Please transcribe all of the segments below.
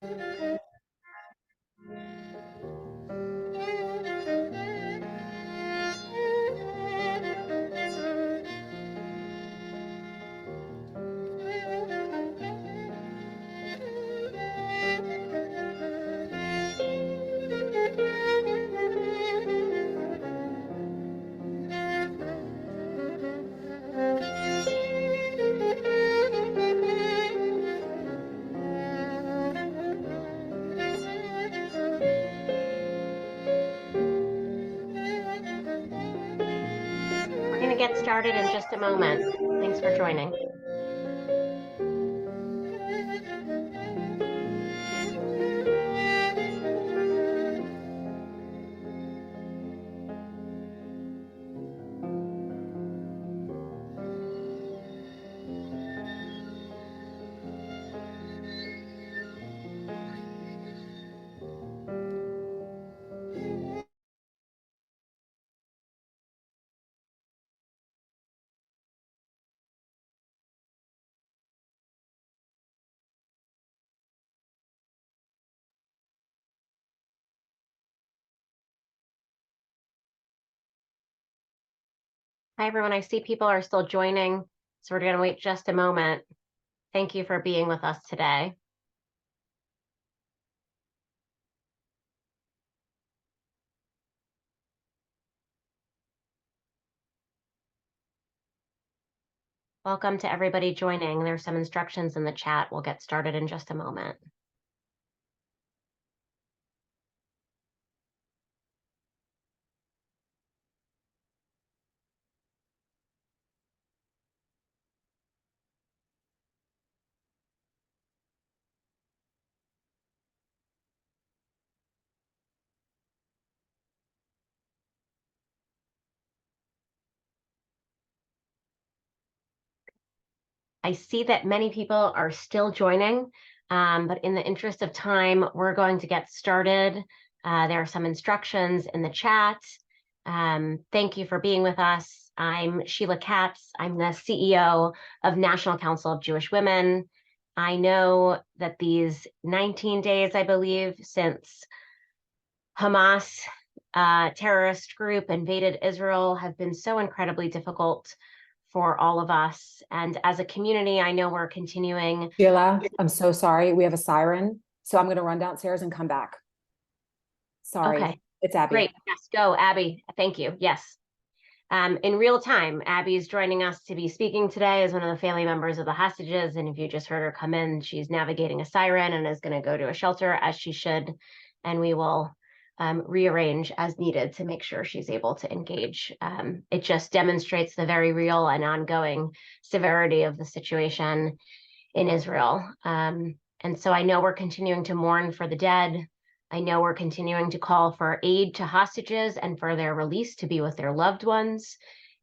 We're going to get started in just a moment. Thanks for joining. Hi, everyone. I see people are still joining, so we're going to wait just a moment. Thank you for being with us today. Welcome to everybody joining. There's some instructions in the chat. We'll get started in just a moment. I see that many people are still joining, but in the interest of time, we're going to get started. There are some instructions in the chat. Thank you for being with us. I'm Sheila Katz. I'm the CEO of National Council of Jewish Women. I know that these 19 days, I believe, since Hamas terrorist group invaded Israel have been so incredibly difficult for all of us. And as a community, I know we're continuing. Sheila, I'm so sorry. We have a siren. So I'm going to run downstairs and come back. Sorry. Okay. It's Abby. Great. Yes, go, Abby. Thank you. Yes. In real time, Abby is joining us to be speaking today as one of the family members of the hostages. And if you just heard her come in, she's navigating a siren and is going to go to a shelter as she should. And we will rearrange as needed to make sure she's able to engage. It just demonstrates the very real and ongoing severity of the situation in Israel. And so I know we're continuing to mourn for the dead. I know we're continuing to call for aid to hostages and for their release to be with their loved ones.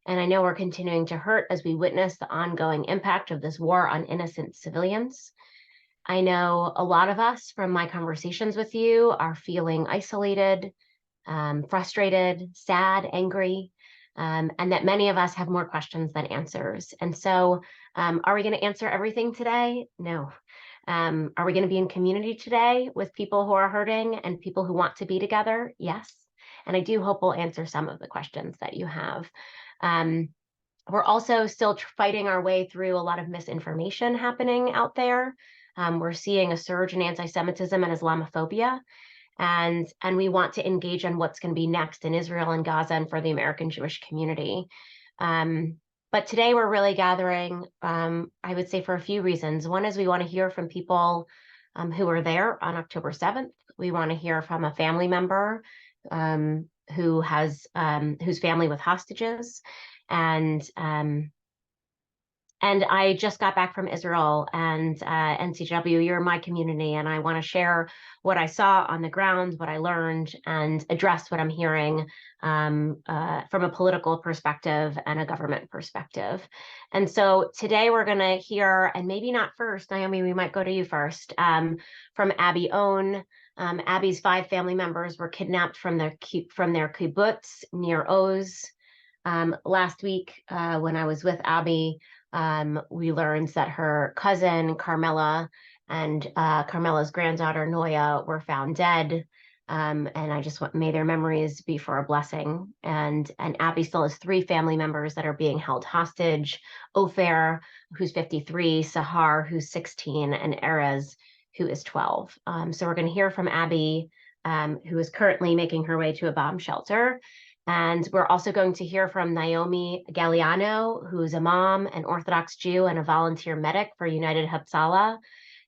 And I know we're continuing to hurt as we witness the ongoing impact of this war on innocent civilians. I know a lot of us from my conversations with you are feeling isolated, frustrated, sad, angry, and that many of us have more questions than answers. And so are we going to answer everything today? No. Are we going to be in community today with people who are hurting and people who want to be together? Yes. And I do hope we'll answer some of the questions that you have. We're also still fighting our way through a lot of misinformation happening out there. We're seeing a surge in anti-Semitism and Islamophobia, and we want to engage on what's going to be next in Israel and Gaza and for the American Jewish community. But today we're really gathering, I would say, for a few reasons. One is we want to hear from people who were there on October 7th. We want to hear from a family member who has whose family with hostages. And I just got back from Israel, and NCJW, you're my community, and I want to share what I saw on the ground, what I learned, and address what I'm hearing from a political perspective and a government perspective. And so today we're going to hear, and maybe not first, Naomi, we might go to you first, from Abby Own. Abby's 5 family members were kidnapped from their kibbutz near Oz. Last week, when I was with Abby, we learned that her cousin, Carmela, and Carmela's granddaughter, Noya, were found dead. And I just want, may their memories be for a blessing. And Abby still has 3 family members that are being held hostage: Ofer, who's 53, Sahar, who's 16, and Erez, who is 12. So we're going to hear from Abby, who is currently making her way to a bomb shelter. And we're also going to hear from Naomi Galliano, who's a mom, an Orthodox Jew, and a volunteer medic for United Hatzalah.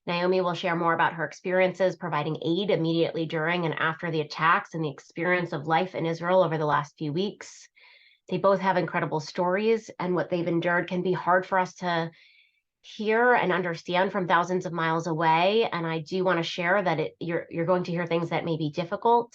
Naomi will share more about her experiences providing aid immediately during and after the attacks and the experience of life in Israel over the last few weeks. They both have incredible stories, and what they've endured can be hard for us to hear and understand from thousands of miles away. And I do want to share that you're going to hear things that may be difficult.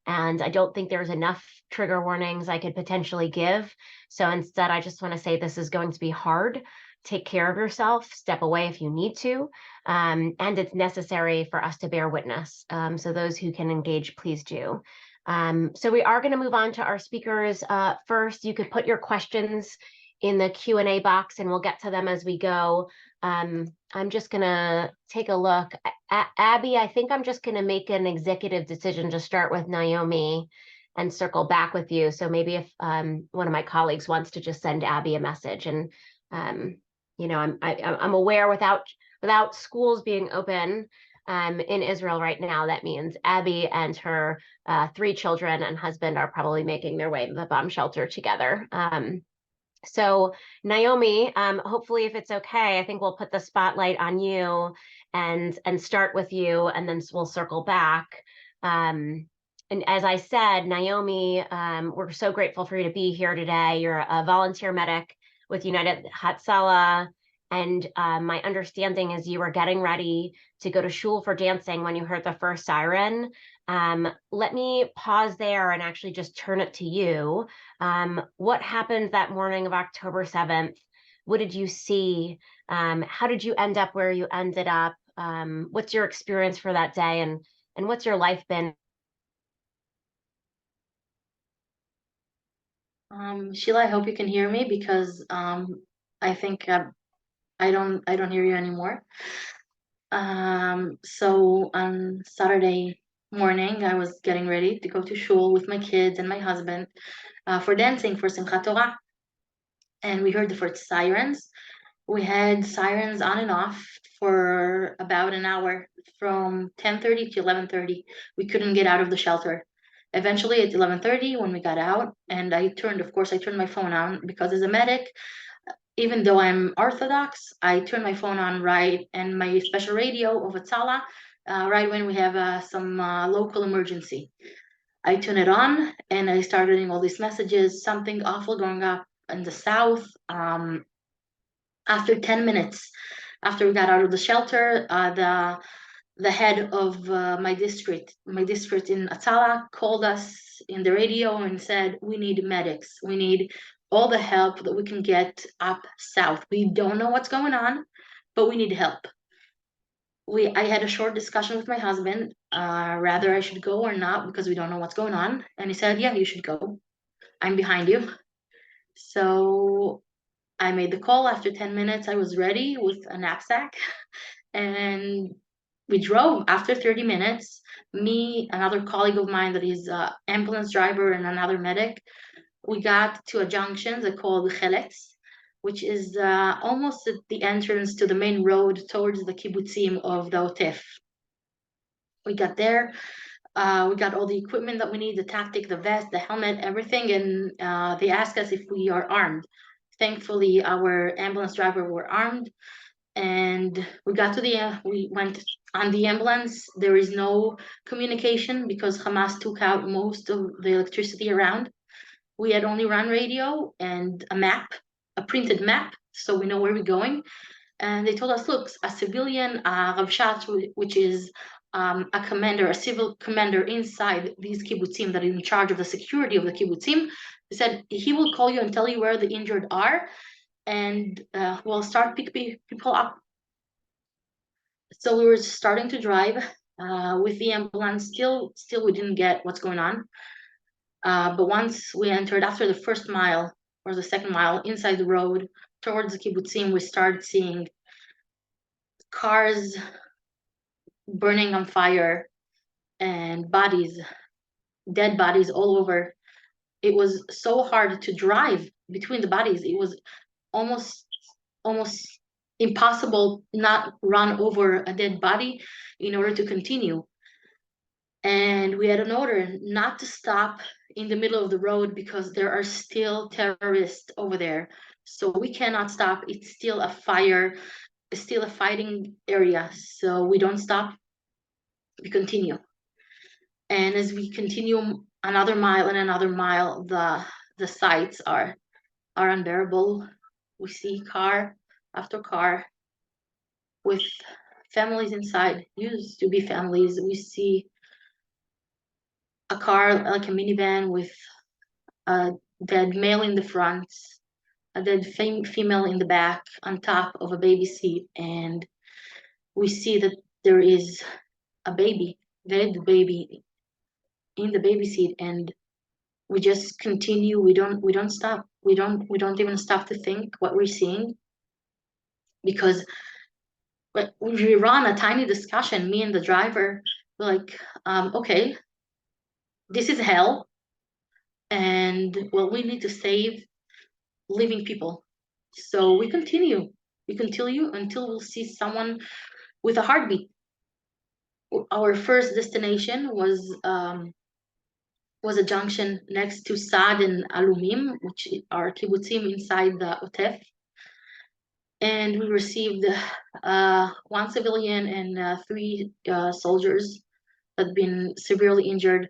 And I don't think there's enough trigger warnings I could potentially give. So instead, I just want to say this is going to be hard. Take care of yourself, step away if you need to. And it's necessary for us to bear witness. So those who can engage, please do. So we are going to move on to our speakers. First, you could put your questions in the Q&A box and we'll get to them as we go. I'm just going to take a look. Abby, I think I'm just going to make an executive decision to start with Naomi and circle back with you. So maybe if one of my colleagues wants to just send Abby a message. And you know, I'm aware without schools being open in Israel right now, that means Abby and her 3 children and husband are probably making their way to the bomb shelter together. So Naomi, hopefully if it's okay, I think we'll put the spotlight on you and start with you, and then we'll circle back. And as I said, Naomi, we're so grateful for you to be here today. You're a volunteer medic with United Hatzalah. And my understanding is you were getting ready to go to shul for dancing when you heard the first siren. Let me pause there and actually just turn it to you. What happened that morning of October 7th? What did you see? How did you end up where you ended up? What's your experience for that day? And what's your life been? Sheila, I hope you can hear me because I think I don't hear you anymore. So on Saturday morning, I was getting ready to go to shul with my kids and my husband for dancing for Simchat Torah, and we heard the first sirens. We had sirens on and off for about an hour from 10:30 to 11:30. We couldn't get out of the shelter. Eventually at 11:30 when we got out, and I turned my phone on because as a medic, even though I'm Orthodox, I turn my phone on right and my special radio of Hatzalah right when we have some local emergency. I turn it on and I started getting all these messages, something awful going up in the south. After 10 minutes, after we got out of the shelter, the head of my district in Hatzalah called us in the radio and said, we need medics. We need all the help that we can get up south. We don't know what's going on, but we need help. I had a short discussion with my husband, whether I should go or not, because we don't know what's going on. And he said, yeah, you should go. I'm behind you. So I made the call. After 10 minutes, I was ready with a knapsack and we drove. After 30 minutes, me, another colleague of mine that is an ambulance driver and another medic, we got to a junction that called Cheletz, which is almost at the entrance to the main road towards the kibbutzim of the Otef. We got there. We got all the equipment that we need, the tactic, the vest, the helmet, everything, and they asked us if we are armed. Thankfully, our ambulance driver were armed, and we went on the ambulance. There is no communication because Hamas took out most of the electricity around. We had only run radio and a map, a printed map, so we know where we're going. And they told us, look, a civilian, Rabshat, which is a commander, a civil commander inside these kibbutzim that is in charge of the security of the kibbutzim, he said he will call you and tell you where the injured are, and we'll start pick people up. So we were starting to drive with the ambulance. Still we didn't get what's going on. But once we entered, after the first mile or the second mile inside the road towards the kibbutzim, we started seeing cars burning on fire, and dead bodies all over. It was so hard to drive between the bodies. It was almost impossible not run over a dead body in order to continue. And we had an order not to stop in the middle of the road because there are still terrorists over there. So we cannot stop. It's still a fire, it's still a fighting area. So we don't stop, we continue. And as we continue another mile and another mile, the sights are unbearable. We see car after car with families inside, used to be families. We see a car like a minivan with a dead male in the front, a dead female in the back on top of a baby seat, and we see that there is a dead baby in the baby seat, and we just continue. We don't stop. We don't even stop to think what we're seeing, because we run a tiny discussion, me and the driver, like, okay, this is hell, and well, we need to save living people. So we continue until we'll see someone with a heartbeat. Our first destination was a junction next to Saad and Alumim, which are kibbutzim inside the Otef. And we received one civilian and 3 soldiers that had been severely injured.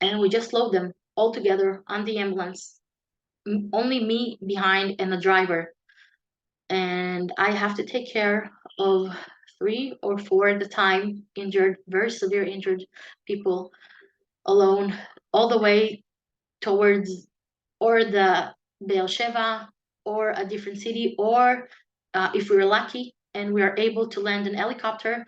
And we just load them all together on the ambulance. Only me behind and the driver. And I have to take care of 3 or 4 at the time injured, very severe injured people alone, all the way towards or the Be'er Sheva or a different city, or if we're lucky and we are able to land an helicopter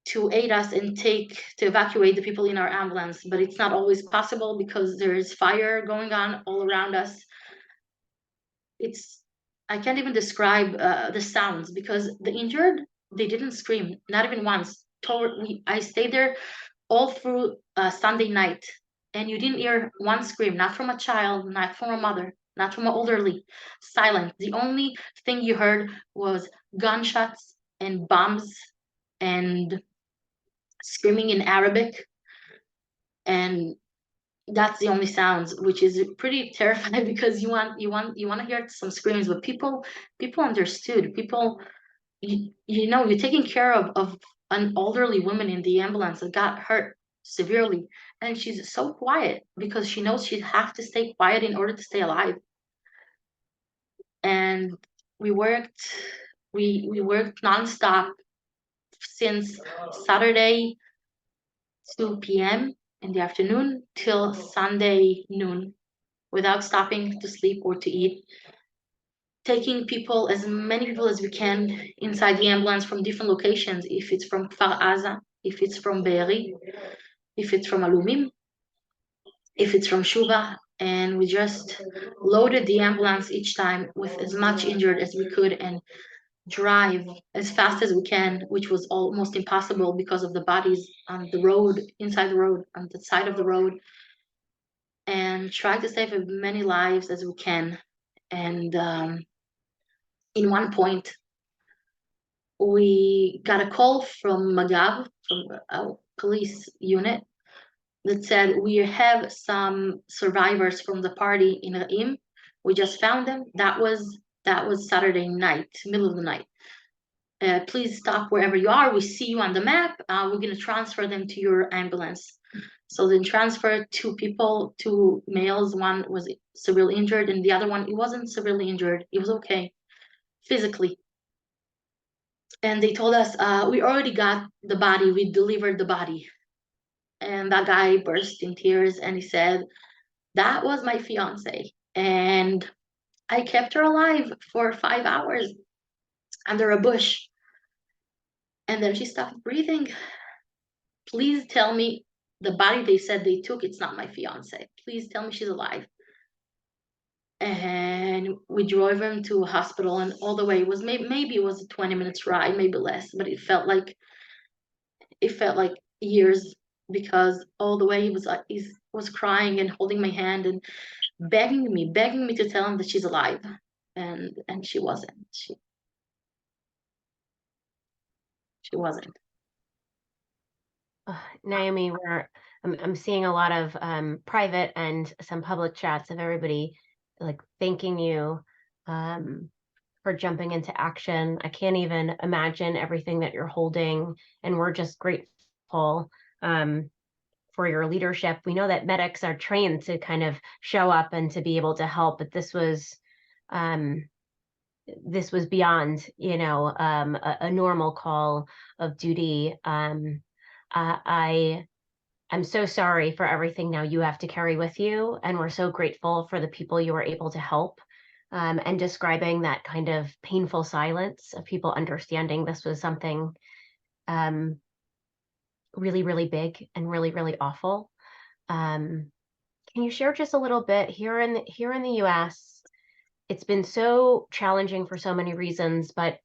to aid us and to evacuate the people in our ambulance. But it's not always possible because there is fire going on all around us. I can't even describe the sounds, because the injured, they didn't scream, not even once. I stayed there all through Sunday night, and you didn't hear one scream, not from a child, not from a mother, not from an elderly. Silent. The only thing you heard was gunshots and bombs and screaming in Arabic, and that's the only sounds, which is pretty terrifying, because you want to hear some screams, but people understood. People, you're taking care of an elderly woman in the ambulance that got hurt severely, and she's so quiet because she knows she has to stay quiet in order to stay alive. And we worked nonstop since Saturday 2 p.m. in the afternoon till Sunday noon, without stopping to sleep or to eat, taking people, as many people as we can, inside the ambulance from different locations. If it's from Kfar Aza, if it's from Be'eri, if it's from Alumim, if it's from Shuba, and we just loaded the ambulance each time with as much injured as we could and drive as fast as we can, which was almost impossible because of the bodies on the road, inside the road, on the side of the road, and try to save as many lives as we can. And in one point, we got a call from Magav, from a police unit, that said, we have some survivors from the party in Ra'im. We just found them. That was Saturday night, middle of the night. Please stop wherever you are. We see you on the map. We're going to transfer them to your ambulance. So then transferred 2 people, 2 males. One was severely injured, and the other one, he wasn't severely injured. He was okay physically. And they told us, we already got the body. We delivered the body. And that guy burst in tears, and he said, that was my fiance, and I kept her alive for 5 hours under a bush, and then she stopped breathing. Please tell me the body they said they took, it's not my fiance. Please tell me she's alive. And we drove him to a hospital, and all the way, it was maybe it was a 20 minutes ride, maybe less, but it felt like it felt like years, because all the way he was crying and holding my hand and begging me to tell him that she's alive, and she wasn't. She wasn't. Naomi, I'm seeing a lot of private and some public chats of everybody like thanking you for jumping into action. I can't even imagine everything that you're holding, and we're just grateful for your leadership. We know that medics are trained to kind of show up and to be able to help, but this was beyond, you know, a normal call of duty. I'm so sorry for everything now you have to carry with you, and we're so grateful for the people you were able to help, and describing that kind of painful silence of people understanding this was something really, really big and really, really awful. Can you share just a little bit here in the US? It's been so challenging for so many reasons, but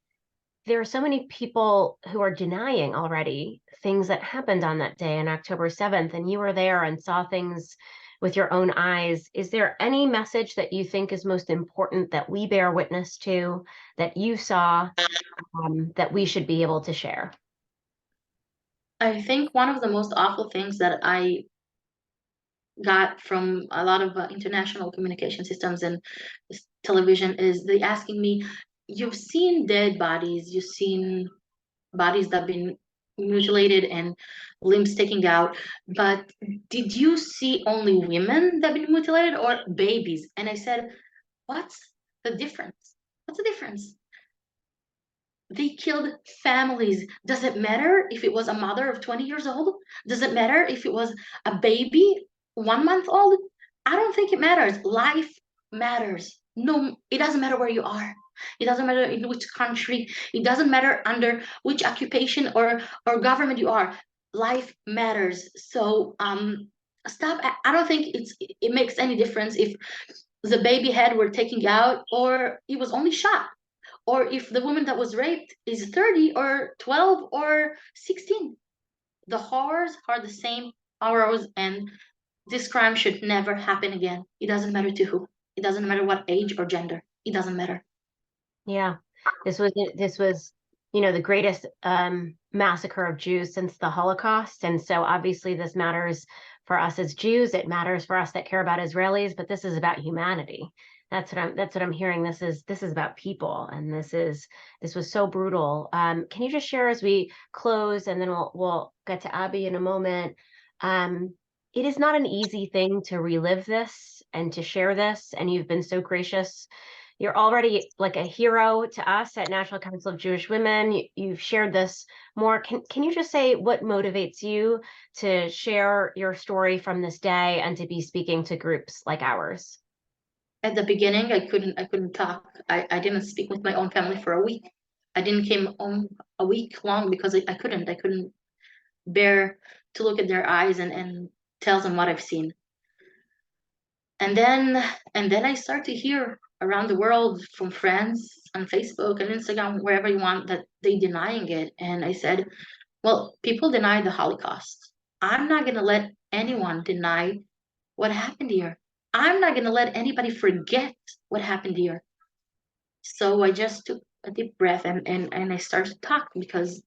there are so many people who are denying already things that happened on that day on October 7th, and you were there and saw things with your own eyes. Is there any message that you think is most important that we bear witness to, that you saw, that we should be able to share? I think one of the most awful things that I got from a lot of international communication systems and television is they asking me, you've seen dead bodies, you've seen bodies that have been mutilated and limbs taken out, but did you see only women that have been mutilated or babies? And I said, what's the difference? What's the difference? They killed families. Does it matter if it was a mother of 20 years old? Does it matter if it was a baby 1 month old? I don't think it matters. Life matters. No, it doesn't matter where you are. It doesn't matter in which country. It doesn't matter under which occupation or government you are. Life matters. So stop. I don't think it makes any difference if the baby head were taken out or it was only shot, or if the woman that was raped is 30 or 12 or 16. The horrors are the same horrors, and this crime should never happen again. It doesn't matter to who. It doesn't matter what age or gender. It doesn't matter. Yeah, this was, you know, the greatest massacre of Jews since the Holocaust. And so obviously this matters for us as Jews. It matters for us that care about Israelis, but this is about humanity. That's what I'm hearing. This is about people, and this was so brutal. Can you just share as we close, and then we'll get to Abby in a moment. It is not an easy thing to relive this and to share this, and you've been so gracious. You're already like a hero to us at National Council of Jewish Women. You've shared this more. Can you just say what motivates you to share your story from this day and to be speaking to groups like ours? At the beginning, I couldn't talk. I didn't speak with my own family for a week. I didn't came home a week long because I couldn't bear to look at their eyes and tell them what I've seen. And then I start to hear around the world from friends on Facebook and Instagram, wherever you want, that they denying it. And I said, well, people deny the Holocaust. I'm not gonna let anyone deny what happened here. I'm not gonna let anybody forget what happened here. So I just took a deep breath and I started to talk, because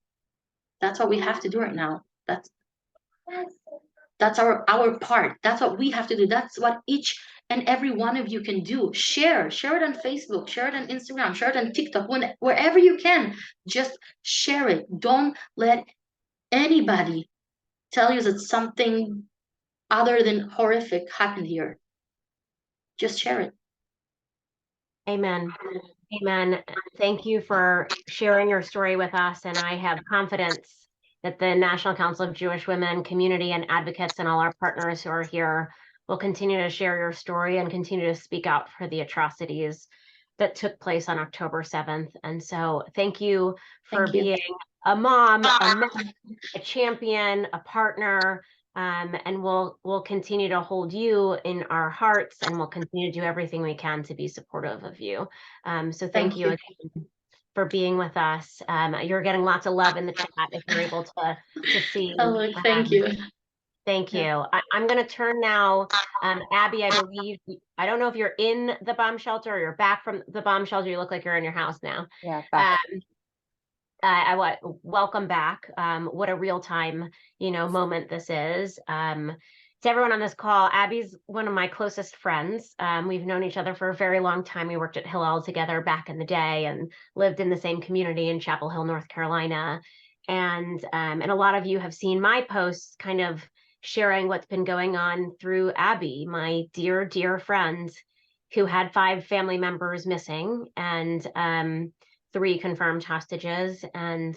that's what we have to do right now. That's our part. That's what we have to do. That's what each and every one of you can do. Share it on Facebook, share it on Instagram, share it on TikTok, wherever you can. Just share it. Don't let anybody tell you that something other than horrific happened here. Just share it. Amen. Amen. Thank you for sharing your story with us. And I have confidence that the National Council of Jewish Women community and advocates and all our partners who are here will continue to share your story and continue to speak out for the atrocities that took place on October 7th. And so thank you for being a mom, a champion, a partner, and we'll continue to hold you in our hearts, and we'll continue to do everything we can to be supportive of you. So thank you again. for being with us. You're getting lots of love in the chat if you're able to see. Oh, look, thank you. Thank you. Yeah. I'm going to turn now. Abby, I believe, I don't know if you're in the bomb shelter or you're back from the bomb shelter. You look like you're in your house now. Yeah, back. Welcome back. What a real time, moment this is. To everyone on this call, Abby's one of my closest friends. We've known each other for a very long time. We worked at Hillel together back in the day and lived in the same community in Chapel Hill, North Carolina. And a lot of you have seen my posts kind of sharing what's been going on through Abby, my dear, dear friend who had 5 family members missing and 3 confirmed hostages. And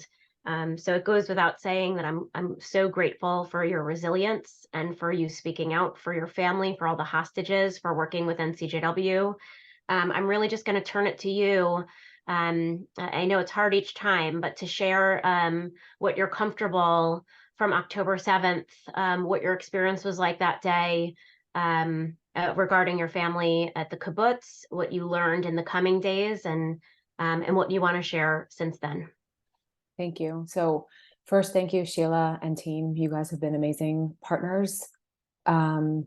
so it goes without saying that I'm so grateful for your resilience and for you speaking out for your family, for all the hostages, for working with NCJW. I'm really just going to turn it to you. I know it's hard each time, but to share what you're comfortable from October 7th, what your experience was like that day, regarding your family at the kibbutz, what you learned in the coming days, and what you want to share since then. Thank you. So first, thank you, Sheila and team. You guys have been amazing partners. And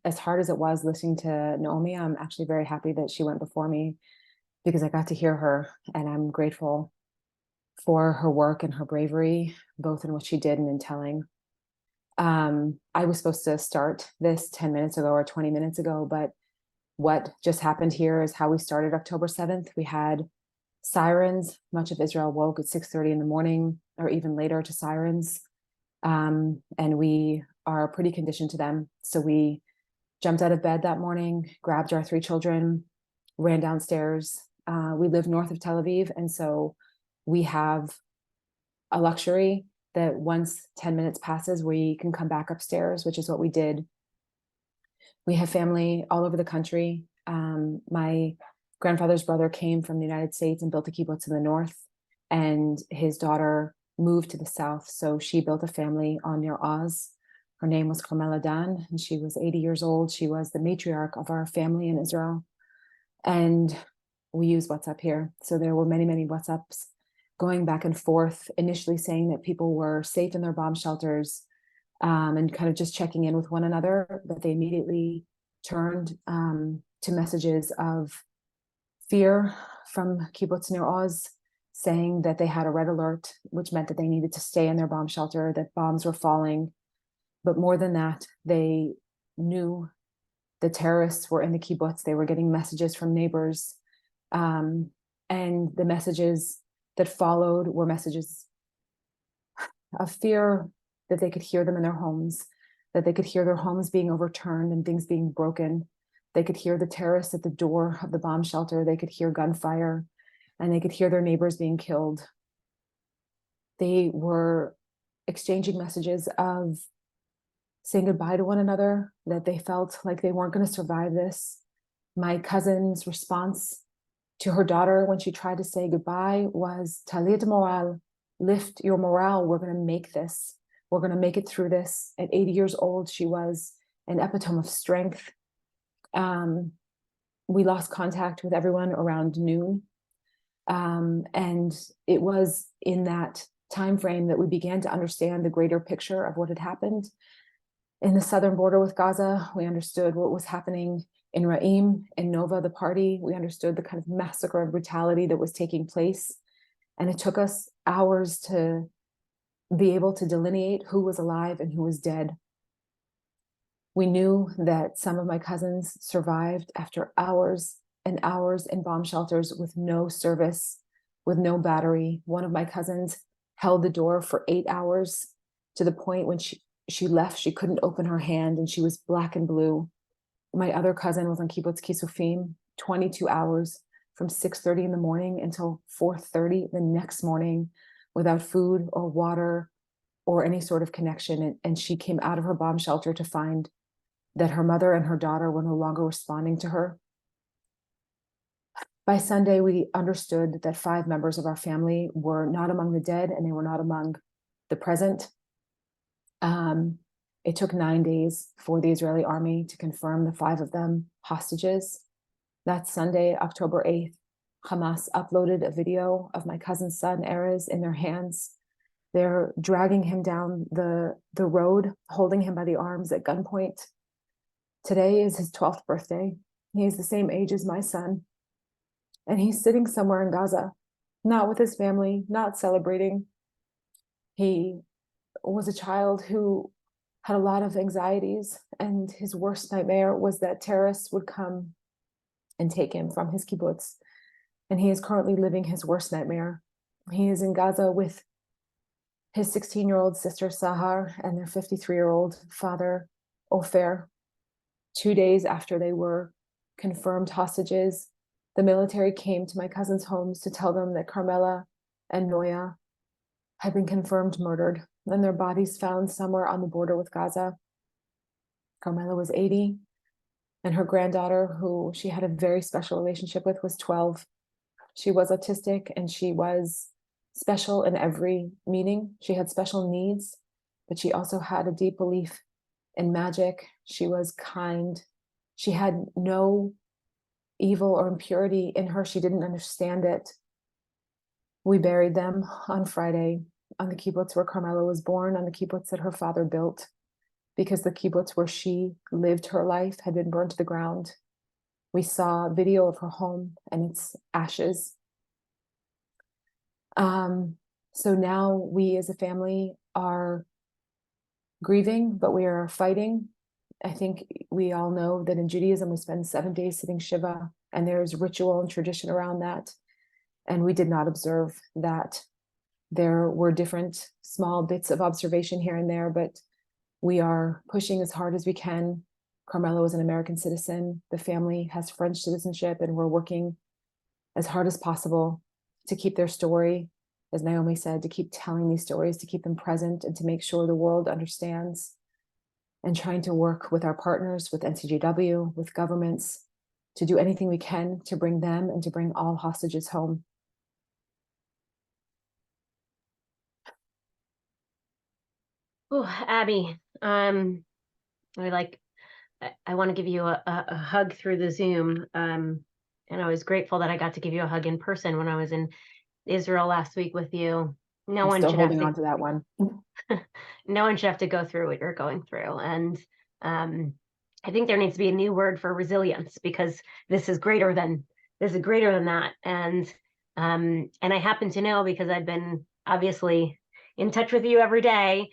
as hard as it was listening to Naomi, I'm actually very happy that she went before me because I got to hear her, and I'm grateful for her work and her bravery, both in what she did and in telling. I was supposed to start this 10 minutes ago or 20 minutes ago, but what just happened here is how we started October 7th. We had sirens. Much of Israel woke at 6:30 in the morning or even later to sirens. And we are pretty conditioned to them. So we jumped out of bed that morning, grabbed our 3 children, ran downstairs. We live north of Tel Aviv. And so we have a luxury that once 10 minutes passes, we can come back upstairs, which is what we did. We have family all over the country. My grandfather's brother came from the United States and built a kibbutz in the north, and his daughter moved to the south. So she built a family on near Oz. Her name was Carmela Dan, and she was 80 years old. She was the matriarch of our family in Israel. And we use WhatsApp here. So there were many, many WhatsApps going back and forth, initially saying that people were safe in their bomb shelters, and kind of just checking in with one another, but they immediately turned to messages of fear from kibbutz near Oz, saying that they had a red alert, which meant that they needed to stay in their bomb shelter, that bombs were falling. But more than that, they knew the terrorists were in the kibbutz. They were getting messages from neighbors. And the messages that followed were messages of fear, that they could hear them in their homes, that they could hear their homes being overturned and things being broken. They could hear the terrorists at the door of the bomb shelter. They could hear gunfire, and they could hear their neighbors being killed. They were exchanging messages of saying goodbye to one another, that they felt like they weren't going to survive this. My cousin's response to her daughter when she tried to say goodbye was, Talit moral, lift your morale. We're going to make this. We're going to make it through this. At 80 years old, she was an epitome of strength. We lost contact with everyone around noon. And it was in that time frame that we began to understand the greater picture of what had happened. In the southern border with Gaza, we understood what was happening in Ra'im, in Nova, the party. We understood the kind of massacre and brutality that was taking place. And it took us hours to be able to delineate who was alive and who was dead. We knew that some of my cousins survived after hours and hours in bomb shelters with no service, with no battery. One of my cousins held the door for 8 hours, to the point when she left, she couldn't open her hand and she was black and blue. My other cousin was on kibbutz Kisufim, 22 hours from 6:30 in the morning until 4:30 the next morning, without food or water or any sort of connection. And she came out of her bomb shelter to find that her mother and her daughter were no longer responding to her. By Sunday, we understood that 5 members of our family were not among the dead and they were not among the present. It took 9 days for the Israeli army to confirm the 5 of them hostages. That Sunday, October 8th, Hamas uploaded a video of my cousin's son, Erez, in their hands. They're dragging him down the road, holding him by the arms at gunpoint. Today is his 12th birthday. He's the same age as my son. And he's sitting somewhere in Gaza, not with his family, not celebrating. He was a child who had a lot of anxieties, and his worst nightmare was that terrorists would come and take him from his kibbutz. And he is currently living his worst nightmare. He is in Gaza with his 16-year-old sister Sahar and their 53-year-old father Ofer. 2 days after they were confirmed hostages, the military came to my cousins' homes to tell them that Carmela and Noya had been confirmed murdered, and their bodies found somewhere on the border with Gaza. Carmela was 80, and her granddaughter, who she had a very special relationship with, was 12. She was autistic, and she was special in every meaning. She had special needs, but she also had a deep belief in magic. She was kind. She had no evil or impurity in her. She didn't understand it. We buried them on Friday on the kibbutz where Carmela was born, on the kibbutz that her father built, because the kibbutz where she lived her life had been burned to the ground. We saw video of her home and its ashes. So now we as a family are grieving, but we are fighting. I think we all know that in Judaism, we spend 7 days sitting Shiva, and there's ritual and tradition around that. And we did not observe that. There were different small bits of observation here and there, but we are pushing as hard as we can. Carmelo is an American citizen. The family has French citizenship, and we're working as hard as possible to keep their story, as Naomi said, to keep telling these stories, to keep them present, and to make sure the world understands, and trying to work with our partners, with NCJW, with governments, to do anything we can to bring them and to bring all hostages home. Oh, Abby, I want to give you a hug through the Zoom. And I was grateful that I got to give you a hug in person when I was in Israel last week with you. No I'm one still should have holding to, on to that one. no one should have to go through what you're going through. And I think there needs to be a new word for resilience, because this is greater than that. And I happen to know, because I've been obviously in touch with you every day.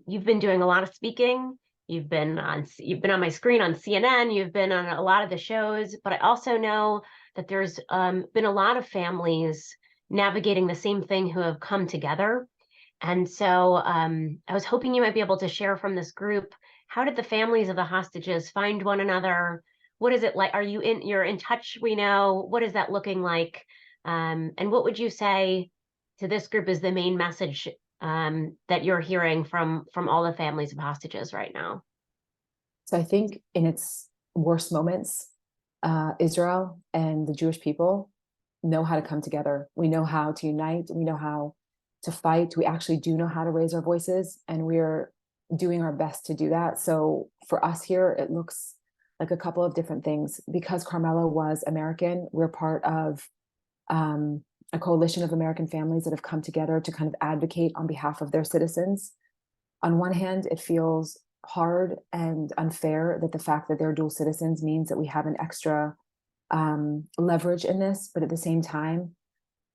You've been doing a lot of speaking. You've been on my screen on CNN. You've been on a lot of the shows, but I also know that there's been a lot of families navigating the same thing who have come together. And so I was hoping you might be able to share from this group, how did the families of the hostages find one another? What is it like? You're in touch, we know. What is that looking like? And what would you say to this group is the main message that you're hearing from all the families of hostages right now? So I think in its worst moments, Israel and the Jewish people know how to come together. We know how to unite. We know how to fight. We actually do know how to raise our voices, and we're doing our best to do that. So for us here, it looks like a couple of different things. Because Carmela was American, we're part of a coalition of American families that have come together to kind of advocate on behalf of their citizens. On one hand, it feels hard and unfair that the fact that they're dual citizens means that we have an extra leverage in this, but at the same time,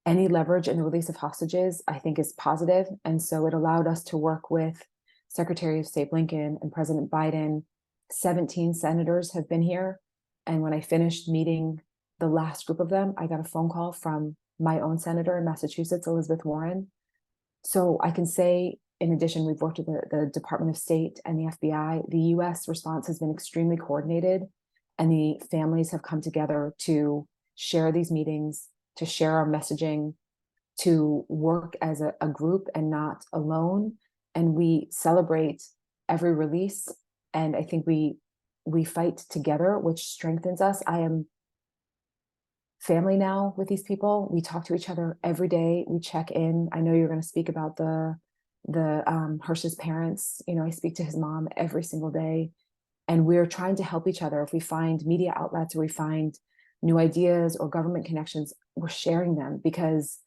any leverage in the release of hostages, I think, is positive. And so it allowed us to work with Secretary of State Blinken and President Biden. 17 senators have been here. And when I finished meeting the last group of them, I got a phone call from my own senator in Massachusetts, Elizabeth Warren. So I can say, in addition, we've worked with the Department of State and the FBI. The US response has been extremely coordinated, and the families have come together to share these meetings, to share our messaging, to work as a group and not alone. And we celebrate every release. And I think we fight together, which strengthens us. I am family now with these people. We talk to each other every day. We check in. I know you're going to speak about the Hirsch's parents. You know, I speak to his mom every single day, and we're trying to help each other. If we find media outlets, or we find new ideas or government connections, we're sharing them, because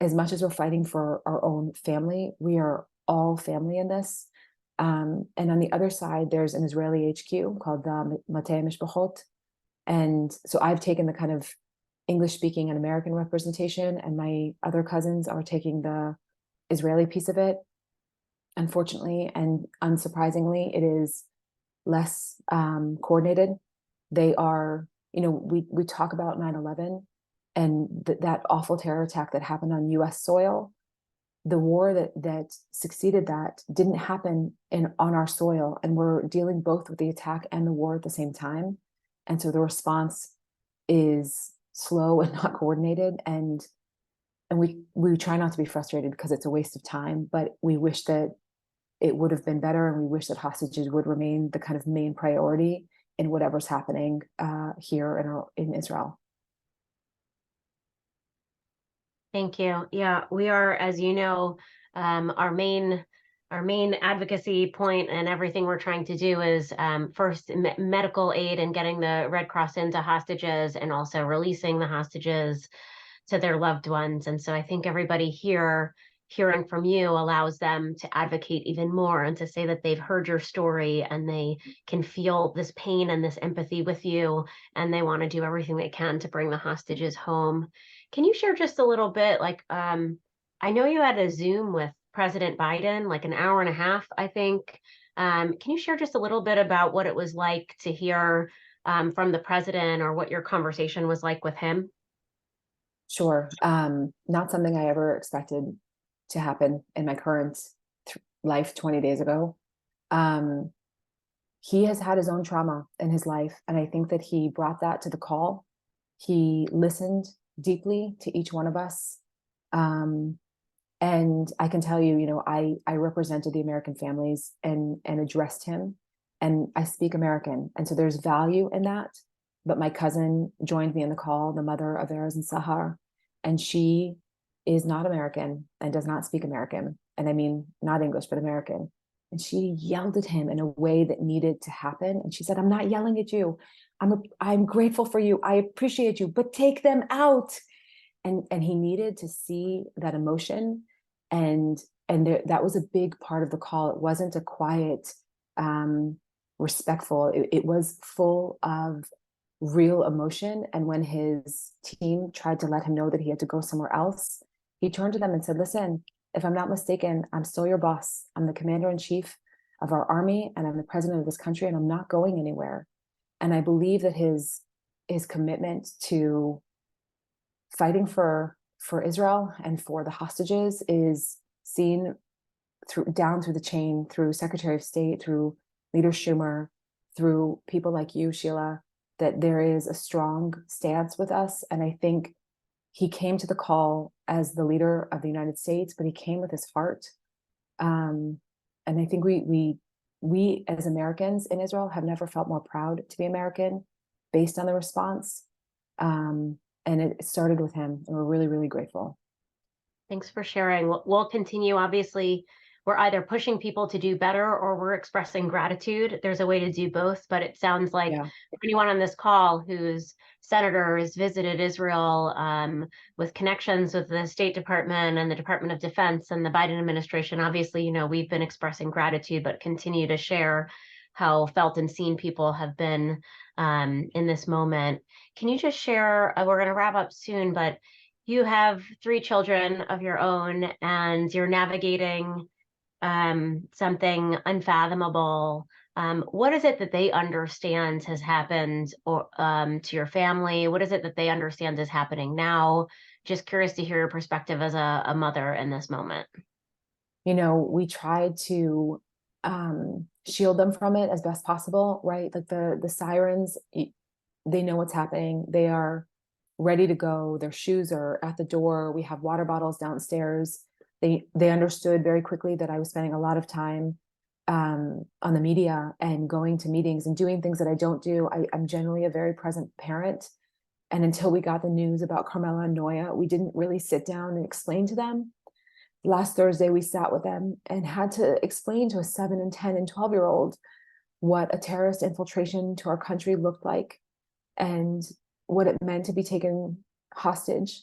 as much as we're fighting for our own family, we are all family in this. And on the other side, there's an Israeli HQ called the Matei Mishpachot. And so I've taken the kind of English speaking and American representation, and my other cousins are taking the Israeli piece of it. Unfortunately and unsurprisingly, it is less coordinated. They are, we talk about 9/11 and that awful terror attack that happened on US soil. The war that succeeded that didn't happen on our soil, and we're dealing both with the attack and the war at the same time. And so the response is slow and not coordinated, and we try not to be frustrated because it's a waste of time, but we wish that it would have been better, and we wish that hostages would remain the kind of main priority in whatever's happening here in Israel. Thank you. Yeah, we are, as you know, our main advocacy point and everything we're trying to do is first medical aid and getting the Red Cross into hostages, and also releasing the hostages to their loved ones. And so I think everybody here hearing from you allows them to advocate even more and to say that they've heard your story and they can feel this pain and this empathy with you, and they want to do everything they can to bring the hostages home. Can you share just a little bit, like, I know you had a Zoom with President Biden, like an hour and a half, I think. Can you share just a little bit about what it was like to hear from the president, or what your conversation was like with him? Sure. Not something I ever expected to happen in my current life 20 days ago. He has had his own trauma in his life, and I think that he brought that to the call. He listened deeply to each one of us. And I can tell you, I represented the American families and addressed him, and I speak American. And so there's value in that. But my cousin joined me in the call, the mother of Erez and Sahar, and she is not American and does not speak American. And I mean, not English, but American. And she yelled at him in a way that needed to happen. And she said, "I'm not yelling at you. I'm grateful for you. I appreciate you, but take them out." And he needed to see that emotion. And that was a big part of the call. It wasn't a quiet, respectful, it was full of real emotion. And when his team tried to let him know that he had to go somewhere else, he turned to them and said, "Listen, if I'm not mistaken, I'm still your boss. I'm the commander-in-chief of our army, and I'm the president of this country, and I'm not going anywhere." And I believe that his commitment to fighting for Israel and for the hostages is seen down through the chain, through Secretary of State, through Leader Schumer, through people like you, Sheila, that there is a strong stance with us. And I think he came to the call as the leader of the United States, but he came with his heart. And I think we as Americans in Israel have never felt more proud to be American based on the response. And it started with him, and we're really, really grateful. Thanks for sharing. We'll continue. Obviously, we're either pushing people to do better or we're expressing gratitude. There's a way to do both, but it sounds like anyone on this call whose senator has visited Israel with connections with the State Department and the Department of Defense and the Biden administration, obviously, we've been expressing gratitude, but continue to share how felt and seen people have been in this moment. Can you just share, we're going to wrap up soon, but you have 3 children of your own, and you're navigating something unfathomable. What is it that they understand has happened, or to your family? What is it that they understand is happening now? Just curious to hear your perspective as a mother in this moment. We try to shield them from it as best possible, right? Like the sirens, they know what's happening. They are ready to go. Their shoes are at the door. We have water bottles downstairs. They understood very quickly that I was spending a lot of time on the media and going to meetings and doing things that I don't do. I'm generally a very present parent. And until we got the news about Carmela and Noya, we didn't really sit down and explain to them. Last Thursday, we sat with them and had to explain to a 7 and 10 and 12-year-old what a terrorist infiltration to our country looked like. And what it meant to be taken hostage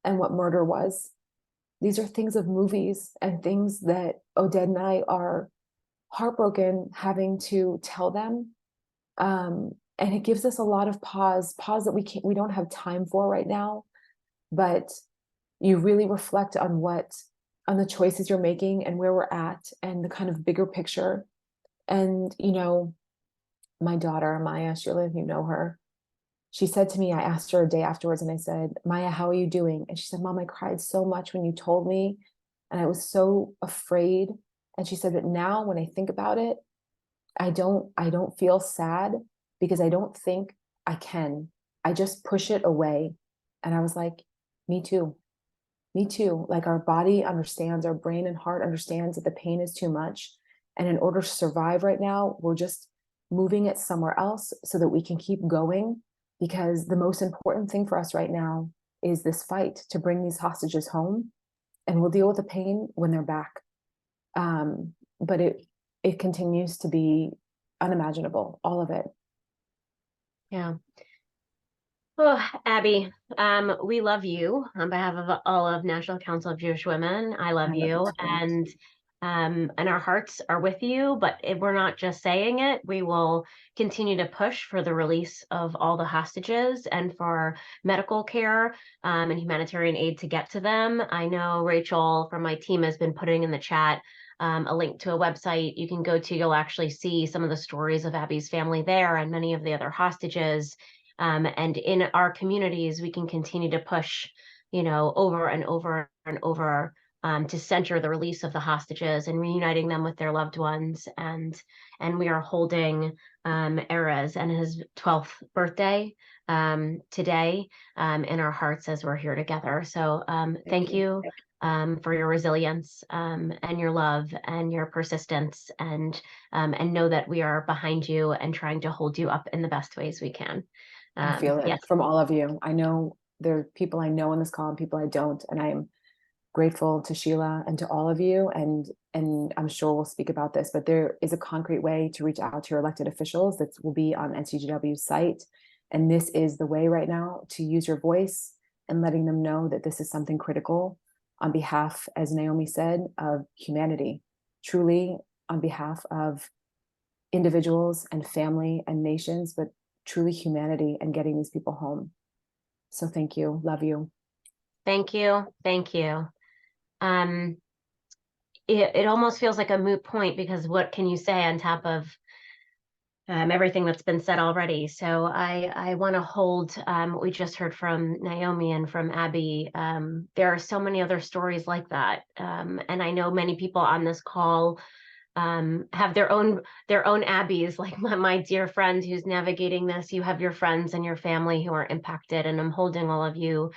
and what murder was. These are things of movies and things that Oded and I are heartbroken having to tell them. And it gives us a lot of pause that we don't have time for right now, but you really reflect on the choices you're making and where we're at and the kind of bigger picture. And, my daughter, Maya, Sheila, if you know her, she said to me, I asked her a day afterwards and I said, Maya, how are you doing? And she said, Mom, I cried so much when you told me and I was so afraid. And she said that now when I think about it, I don't feel sad because I don't think I can. I just push it away. And I was like, me too. Me too. Like our body understands, our brain and heart understands that the pain is too much. And in order to survive right now, we're just moving it somewhere else so that we can keep going. Because the most important thing for us right now is this fight to bring these hostages home. And we'll deal with the pain when they're back. But it continues to be unimaginable, all of it. Yeah. Oh, Abby, we love you on behalf of all of National Council of Jewish Women. I love you, and our hearts are with you. But we're not just saying it. We will continue to push for the release of all the hostages and for medical care and humanitarian aid to get to them. I know Rachel from my team has been putting in the chat a link to a website you can go to. You'll actually see some of the stories of Abby's family there and many of the other hostages. And in our communities, we can continue to push, over and over and over to center the release of the hostages and reuniting them with their loved ones. And we are holding Erez and his 12th birthday today in our hearts as we're here together. So thank you for your resilience and your love and your persistence, and know that we are behind you and trying to hold you up in the best ways we can. I feel it from all of you. I know there are people I know in this call and people I don't, and I'm grateful to Sheila and to all of you. And I'm sure we'll speak about this, but there is a concrete way to reach out to your elected officials that will be on NCJW's site. And this is the way right now to use your voice and letting them know that this is something critical on behalf, as Naomi said, of humanity, truly on behalf of individuals and family and nations, but truly humanity and getting these people home. So thank you. Love you. Thank you. Thank you. It almost feels like a moot point because what can you say on top of everything that's been said already? So I want to hold what we just heard from Naomi and from Abby. There are so many other stories like that. And I know many people on this call have their own Abbies, like my dear friend who's navigating this. You have your friends and your family who are impacted, and I'm holding all of you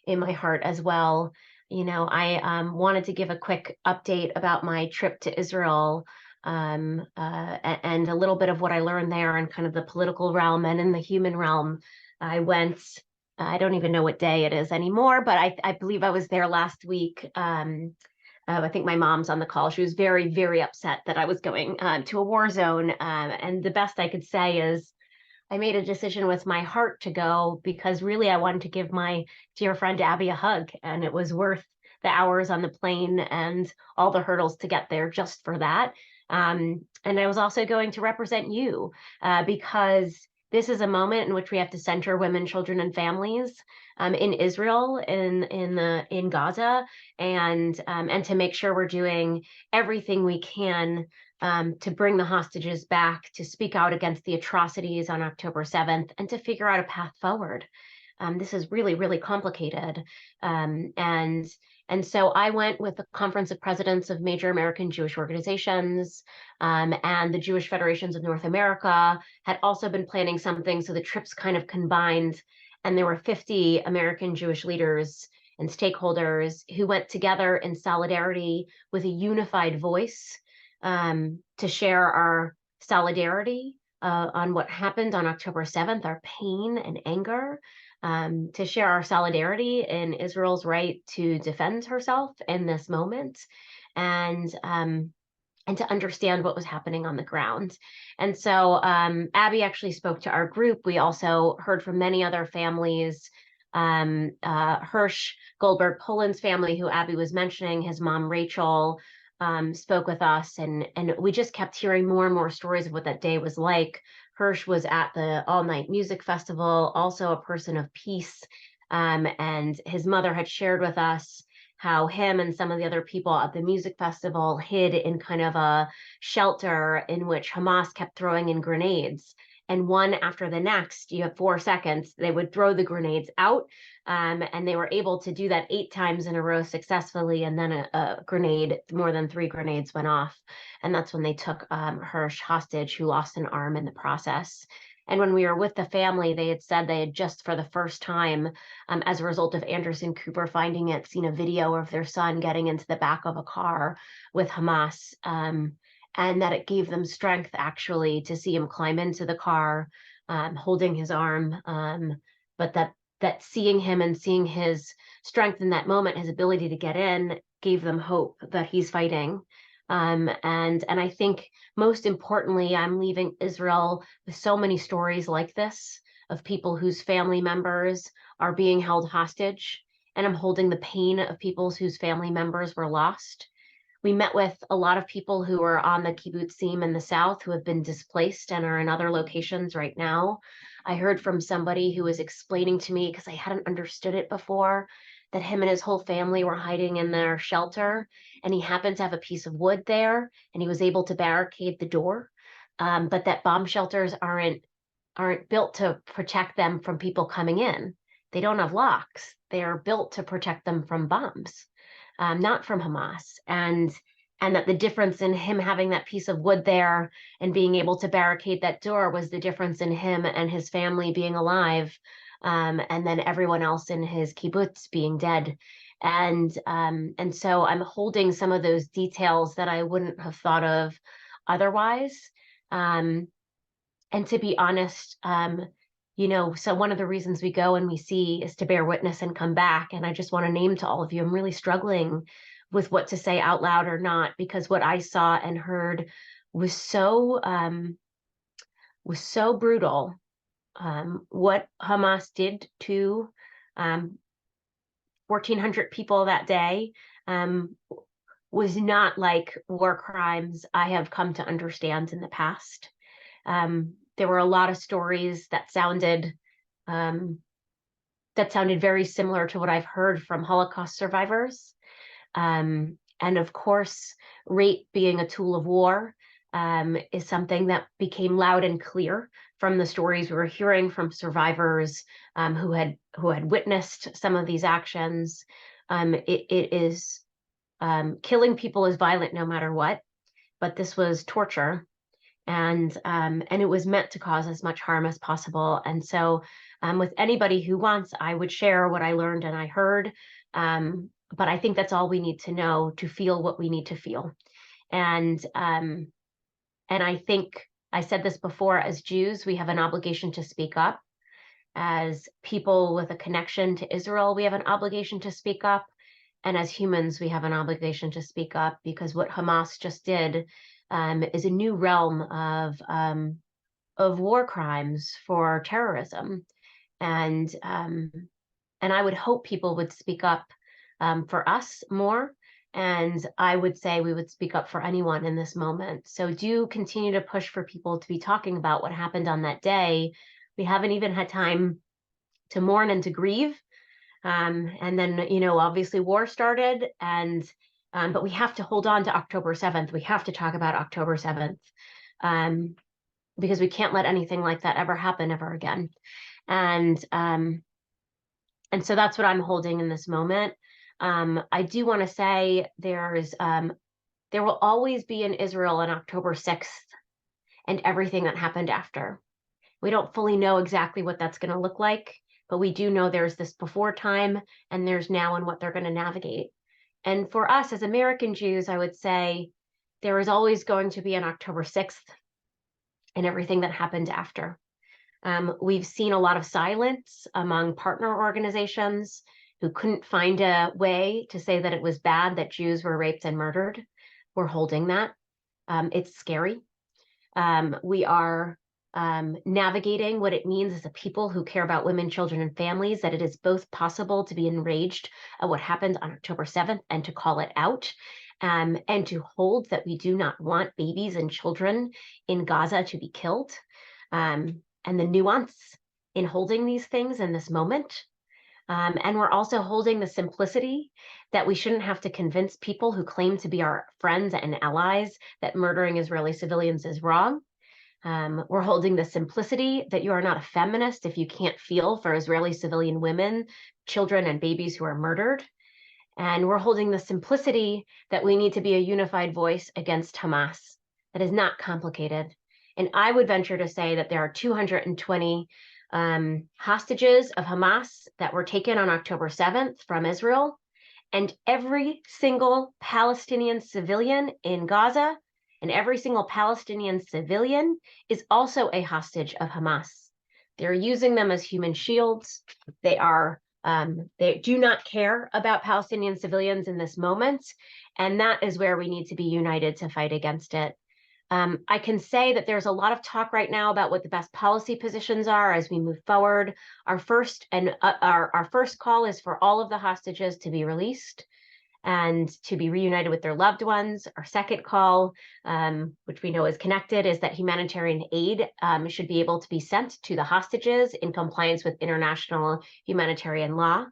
in my heart as well. I wanted to give a quick update about my trip to Israel and a little bit of what I learned there in kind of the political realm and in the human realm. I went, I don't even know what day it is anymore, but I believe I was there last week. I think my mom's on the call. She was very, very upset that I was going to a war zone. And the best I could say is I made a decision with my heart to go because really I wanted to give my dear friend Abby a hug. And it was worth the hours on the plane and all the hurdles to get there just for that. And I was also going to represent you because this is a moment in which we have to center women, children, and families in Israel, in Gaza, and to make sure we're doing everything we can to bring the hostages back, to speak out against the atrocities on October 7th, and to figure out a path forward. This is really, really complicated. And so I went with the Conference of Presidents of Major American Jewish Organizations, and the Jewish Federations of North America had also been planning something. So the trips kind of combined, and there were 50 American Jewish leaders and stakeholders who went together in solidarity with a unified voice to share our solidarity on what happened on October 7th, our pain and anger, to share our solidarity in Israel's right to defend herself in this moment. And and to understand what was happening on the ground. And so Abby actually spoke to our group. We also heard from many other families. Hirsch Goldberg Poland's family, who Abby was mentioning, his mom Rachel spoke with us, and we just kept hearing more and more stories of what that day was like. Hirsch was at the all-night music festival, also a person of peace, and his mother had shared with us how him and some of the other people at the music festival hid in kind of a shelter in which Hamas kept throwing in grenades. And one after the next, you have 4 seconds, they would throw the grenades out. And they were able to do that 8 times in a row successfully. And then a grenade, more than 3 grenades went off. And that's when they took Hirsch hostage, who lost an arm in the process. And when we were with the family, they had said they had just for the first time, as a result of Anderson Cooper finding it, seen a video of their son getting into the back of a car with Hamas, and that it gave them strength actually to see him climb into the car, holding his arm, but that seeing him and seeing his strength in that moment, his ability to get in, gave them hope that he's fighting. And I think most importantly, I'm leaving Israel with so many stories like this of people whose family members are being held hostage, and I'm holding the pain of people whose family members were lost. We met with a lot of people who are on the kibbutzim in the south who have been displaced and are in other locations right now. I heard from somebody who was explaining to me, because I hadn't understood it before, that him and his whole family were hiding in their shelter, and he happened to have a piece of wood there, and he was able to barricade the door. But that bomb shelters aren't built to protect them from people coming in. They don't have locks. They are built to protect them from bombs, not from Hamas. And that the difference in him having that piece of wood there and being able to barricade that door was the difference in him and his family being alive, and then everyone else in his kibbutz being dead. And so I'm holding some of those details that I wouldn't have thought of otherwise. And to be honest, so one of the reasons we go and we see is to bear witness and come back. And I just want to name to all of you, I'm really struggling with what to say out loud or not, because what I saw and heard was so brutal. What Hamas did to 1,400 people that day was not like war crimes I have come to understand in the past. There were a lot of stories that sounded very similar to what I've heard from Holocaust survivors. And of course, rape being a tool of war is something that became loud and clear from the stories we were hearing from survivors who had witnessed some of these actions. It is killing people is violent no matter what, but this was torture. And it was meant to cause as much harm as possible. And so with anybody who wants, I would share what I learned and I heard. But I think that's all we need to know to feel what we need to feel. And I think I said this before, as Jews, we have an obligation to speak up. As people with a connection to Israel, we have an obligation to speak up. And as humans, we have an obligation to speak up, because what Hamas just did is a new realm of war crimes for terrorism, and I would hope people would speak up for us more, and I would say we would speak up for anyone in this moment. So do continue to push for people to be talking about what happened on that day. We haven't even had time to mourn and to grieve, and then obviously war started, and but we have to hold on to October 7th. We have to talk about October 7th, because we can't let anything like that ever happen ever again. And so that's what I'm holding in this moment. I do want to say there will always be in Israel an October 6th and everything that happened after. We don't fully know exactly what that's going to look like, but we do know there's this before time and there's now and what they're going to navigate. And for us as American Jews, I would say there is always going to be an October 6th and everything that happened after. We've seen a lot of silence among partner organizations who couldn't find a way to say that it was bad that Jews were raped and murdered. We're holding that. It's scary. We are navigating what it means as a people who care about women, children, and families, that it is both possible to be enraged at what happened on October 7th and to call it out, and to hold that we do not want babies and children in Gaza to be killed, and the nuance in holding these things in this moment. And we're also holding the simplicity that we shouldn't have to convince people who claim to be our friends and allies that murdering Israeli civilians is wrong. We're holding the simplicity that you are not a feminist if you can't feel for Israeli civilian women, children, and babies who are murdered. And we're holding the simplicity that we need to be a unified voice against Hamas. That is not complicated. And I would venture to say that there are 220 hostages of Hamas that were taken on October 7th from Israel. And every single Palestinian civilian in Gaza and every single Palestinian civilian is also a hostage of Hamas. They're using them as human shields. They do not care about Palestinian civilians in this moment. And that is where we need to be united to fight against it. I can say that there's a lot of talk right now about what the best policy positions are as we move forward. Our first call is for all of the hostages to be released and to be reunited with their loved ones. Our second call, which we know is connected, is that humanitarian aid should be able to be sent to the hostages in compliance with international humanitarian law.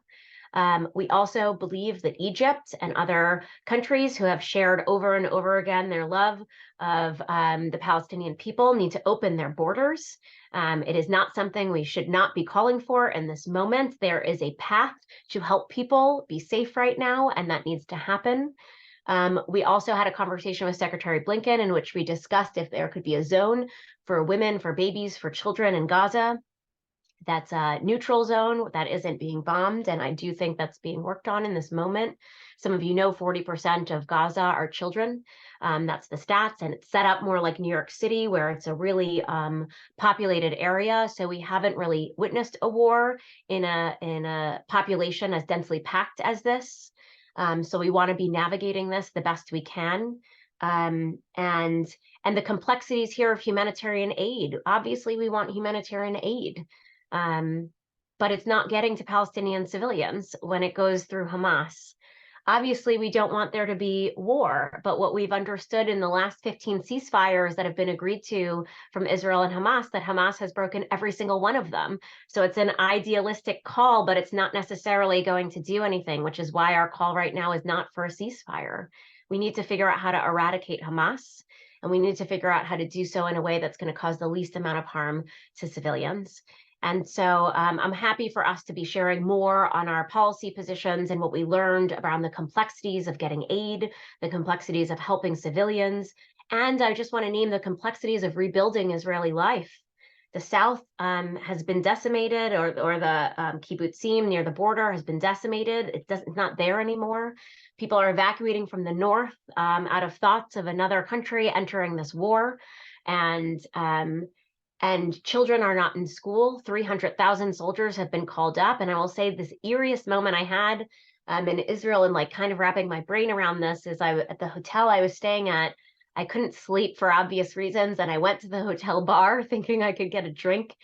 We also believe that Egypt and other countries who have shared over and over again their love of the Palestinian people need to open their borders. It is not something we should not be calling for in this moment. There is a path to help people be safe right now, and that needs to happen. We also had a conversation with Secretary Blinken in which we discussed if there could be a zone for women, for babies, for children in Gaza. That's a neutral zone that isn't being bombed, and I do think that's being worked on in this moment. Some of you know 40% of Gaza are children. That's the stats, and it's set up more like New York City, where it's a really populated area. So we haven't really witnessed a war in a population as densely packed as this. So we want to be navigating this the best we can. And the complexities here of humanitarian aid. Obviously, we want humanitarian aid. But it's not getting to Palestinian civilians when it goes through Hamas. Obviously, we don't want there to be war, but what we've understood in the last 15 ceasefires that have been agreed to from Israel and Hamas, that Hamas has broken every single one of them. So it's an idealistic call, but it's not necessarily going to do anything, which is why our call right now is not for a ceasefire. We need to figure out how to eradicate Hamas, and we need to figure out how to do so in a way that's going to cause the least amount of harm to civilians. And so I'm happy for us to be sharing more on our policy positions and what we learned around the complexities of getting aid, the complexities of helping civilians. And I just want to name the complexities of rebuilding Israeli life. The South has been decimated, or the kibbutzim near the border has been decimated. It's not there anymore. People are evacuating from the North out of thoughts of another country entering this war. And children are not in school. 300,000 soldiers have been called up. And I will say this eeriest moment I had in Israel, and like kind of wrapping my brain around this, is at the hotel I was staying at, I couldn't sleep for obvious reasons. And I went to the hotel bar thinking I could get a drink,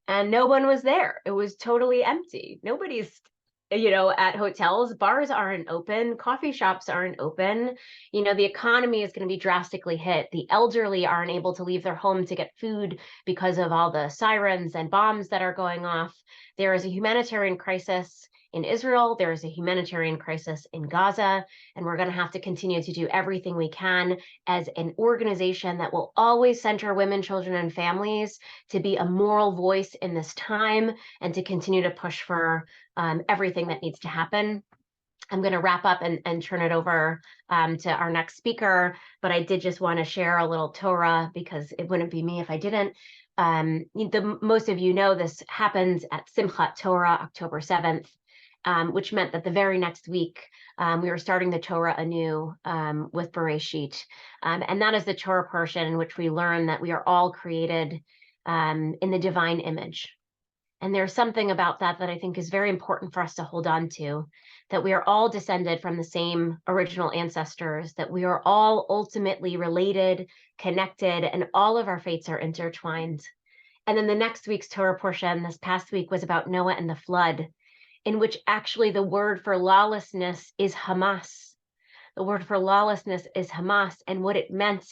and no one was there. It was totally empty. Nobody's at hotels. Bars aren't open, coffee shops aren't open. The economy is going to be drastically hit. The elderly aren't able to leave their home to get food because of all the sirens and bombs that are going off. There is a humanitarian crisis in Israel. There is a humanitarian crisis in Gaza, and we're going to have to continue to do everything we can as an organization that will always center women, children, and families to be a moral voice in this time, and to continue to push for everything that needs to happen. I'm going to wrap up and turn it over to our next speaker, but I did just want to share a little Torah, because it wouldn't be me if I didn't. Most of you know this happens at Simchat Torah, October 7th, which meant that the very next week, we were starting the Torah anew with Bereshit. And that is the Torah portion in which we learn that we are all created in the divine image. And there's something about that that I think is very important for us to hold on to, that we are all descended from the same original ancestors, that we are all ultimately related, connected, and all of our fates are intertwined. And then the next week's Torah portion this past week was about Noah and the flood, in which actually the word for lawlessness is Hamas. The word for lawlessness is Hamas, and what it meant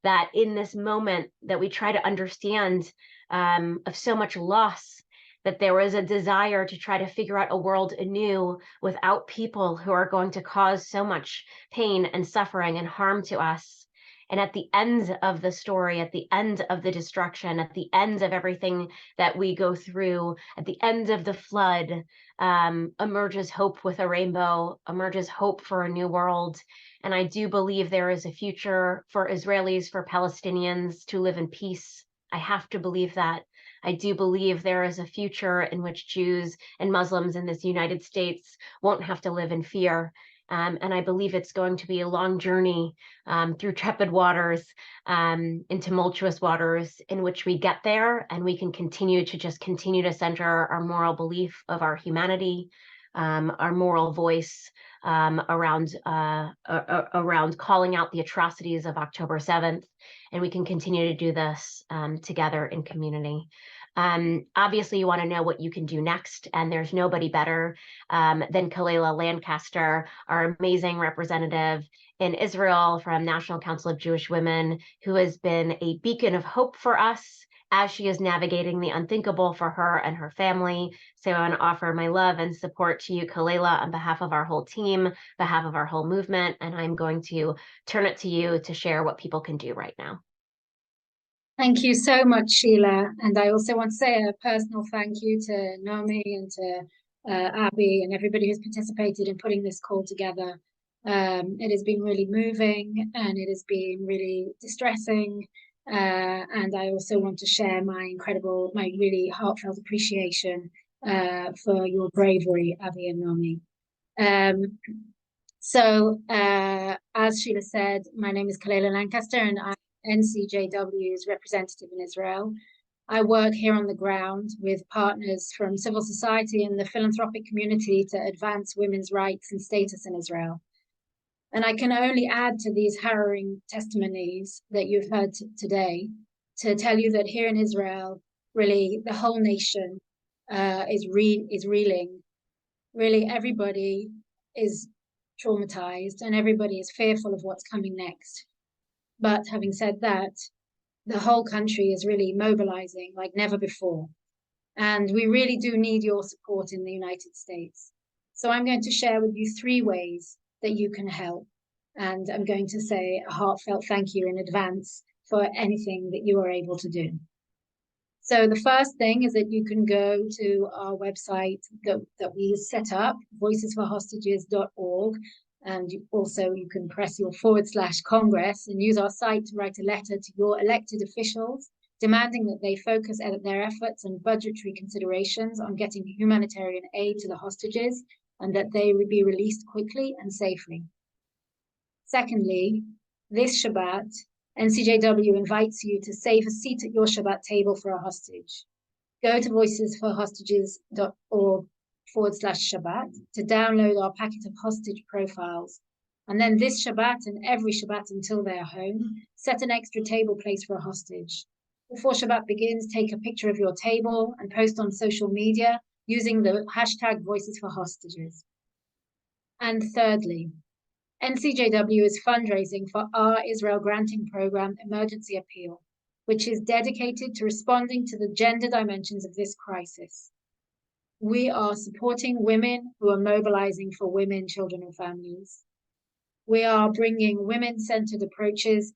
that in this moment that we try to understand of so much loss, that there was a desire to try to figure out a world anew without people who are going to cause so much pain and suffering and harm to us. And at the end of the story, at the end of the destruction, at the end of everything that we go through, at the end of the flood, emerges hope with a rainbow, emerges hope for a new world. And I do believe there is a future for Israelis, for Palestinians to live in peace. I have to believe that. I do believe there is a future in which Jews and Muslims in this United States won't have to live in fear. And I believe it's going to be a long journey through trepid waters, in tumultuous waters, in which we get there and we can continue to center our moral belief of our humanity, our moral voice around calling out the atrocities of October 7th. And we can continue to do this together in community. Obviously, you want to know what you can do next, and there's nobody better than Kalela Lancaster, our amazing representative in Israel from National Council of Jewish Women, who has been a beacon of hope for us as she is navigating the unthinkable for her and her family. So I want to offer my love and support to you, Kalela, on behalf of our whole team, behalf of our whole movement, and I'm going to turn it to you to share what people can do right now. Thank you so much, Sheila. And I also want to say a personal thank you to Naomi and to Abby and everybody who's participated in putting this call together. It has been really moving and it has been really distressing. And I also want to share my really heartfelt appreciation for your bravery, Abby and Naomi. As Sheila said, my name is Kalela Lancaster and I'm NCJW's representative in Israel. I work here on the ground with partners from civil society and the philanthropic community to advance women's rights and status in Israel. And I can only add to these harrowing testimonies that you've heard today to tell you that here in Israel, really the whole nation is reeling. Really, everybody is traumatized and everybody is fearful of what's coming next. But having said that, the whole country is really mobilizing like never before. And we really do need your support in the United States. So I'm going to share with you 3 ways that you can help. And I'm going to say a heartfelt thank you in advance for anything that you are able to do. So the first thing is that you can go to our website that we set up, voicesforhostages.org. And you can press your /Congress and use our site to write a letter to your elected officials, demanding that they focus their efforts and budgetary considerations on getting humanitarian aid to the hostages and that they would be released quickly and safely. Secondly, this Shabbat, NCJW invites you to save a seat at your Shabbat table for a hostage. Go to voicesforhostages.org/Shabbat to download our packet of hostage profiles. And then this Shabbat and every Shabbat until they are home, set an extra table place for a hostage. Before Shabbat begins, take a picture of your table and post on social media using the hashtag #VoicesForHostages. And thirdly, NCJW is fundraising for our Israel Granting Program Emergency Appeal, which is dedicated to responding to the gender dimensions of this crisis. We are supporting women who are mobilizing for women, children, and families. We are bringing women-centered approaches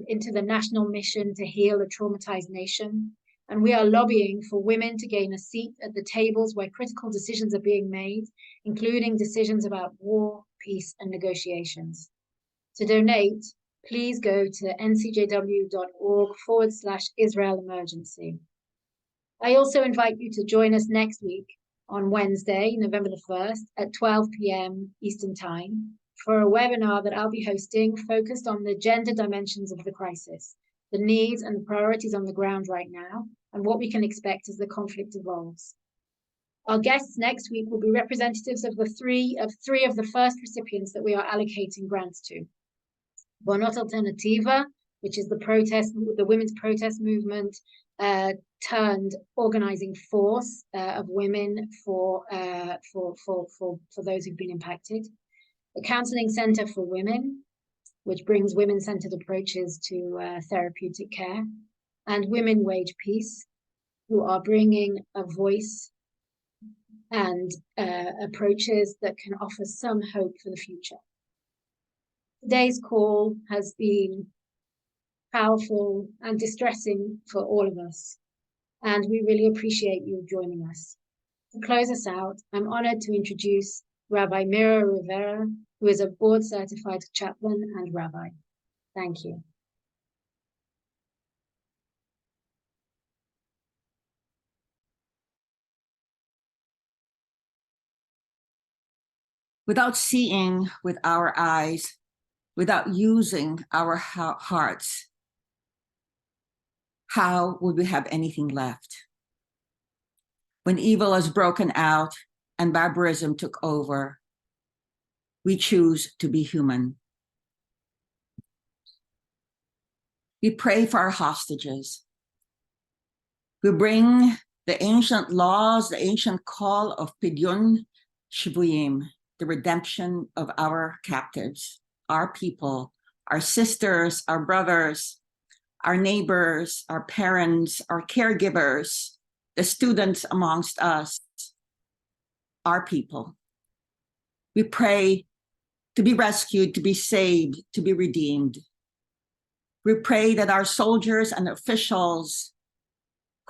into the national mission to heal a traumatized nation. And we are lobbying for women to gain a seat at the tables where critical decisions are being made, including decisions about war, peace, and negotiations. To donate, please go to ncjw.org/Israel Emergency. I also invite you to join us next week on Wednesday, November the 1st at 12 p.m. Eastern Time for a webinar that I'll be hosting focused on the gender dimensions of the crisis, the needs and the priorities on the ground right now, and what we can expect as the conflict evolves. Our guests next week will be representatives of three of the first recipients that we are allocating grants to. Bonot Alternativa, which is the women's protest movement turned organizing force of women for those who've been impacted. The Counseling Center for Women, which brings women-centered approaches to therapeutic care, and Women Wage Peace, who are bringing a voice and approaches that can offer some hope for the future. Today's call has been powerful and distressing for all of us, and we really appreciate you joining us. To close us out, I'm honored to introduce Rabbi Mira Rivera, who is a board-certified chaplain and rabbi. Thank you. Without seeing with our eyes, without using our hearts, how would we have anything left? When evil has broken out and barbarism took over, we choose to be human. We pray for our hostages. We bring the ancient laws, the ancient call of Pidyon Shvuyim, the redemption of our captives, our people, our sisters, our brothers, our neighbors, our parents, our caregivers, the students amongst us, our people. We pray to be rescued, to be saved, to be redeemed. We pray that our soldiers and officials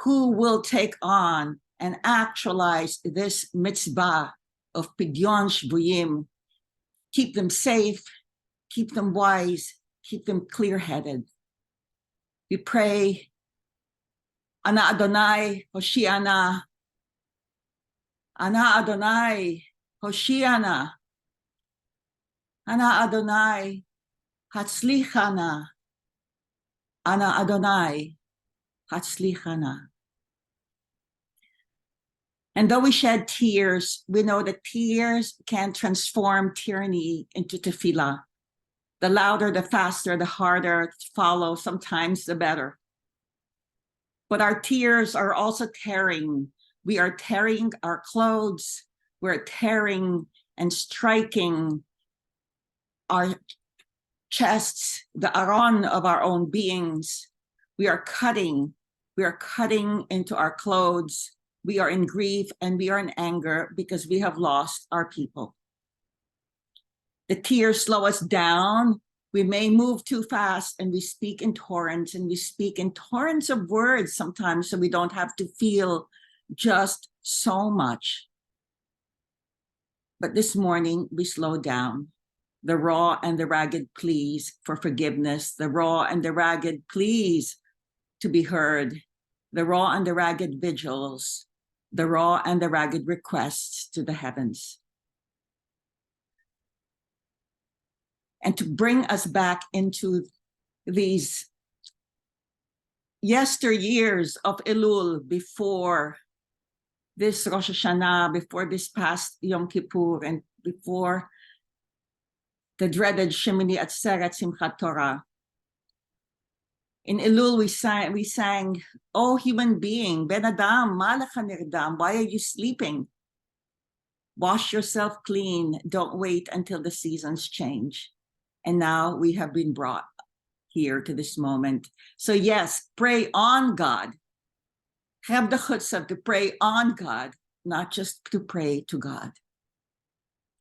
who will take on and actualize this mitzvah of Pidyon Shvuyim, keep them safe, keep them wise, keep them clear-headed. We pray, Ana Adonai, Hoshiana, Ana Adonai, Hoshiana, Ana Adonai, Hatzlichana, Ana Adonai, Hatzlichana. And though we shed tears, we know that tears can transform tyranny into tefillah. The louder, the faster, the harder to follow, sometimes the better. But our tears are also tearing. We are tearing our clothes. We're tearing and striking our chests, the aron of our own beings. We are cutting into our clothes. We are in grief and we are in anger because we have lost our people. The tears slow us down. We may move too fast and we speak in torrents, and we speak in torrents of words sometimes so we don't have to feel just so much. But this morning we slow down. The raw and the ragged pleas for forgiveness, the raw and the ragged pleas to be heard, the raw and the ragged vigils, the raw and the ragged requests to the heavens. And to bring us back into these yesteryears of Elul, before this Rosh Hashanah, before this past Yom Kippur, and before the dreaded Shemini Atzeret Simchat Torah. In Elul, we sang, "Oh, human being, Ben Adam, ma lecha nirdam, why are you sleeping? Wash yourself clean, don't wait until the seasons change." And now we have been brought here to this moment. So yes, pray on God. Have the chutzpah to pray on God, not just to pray to God.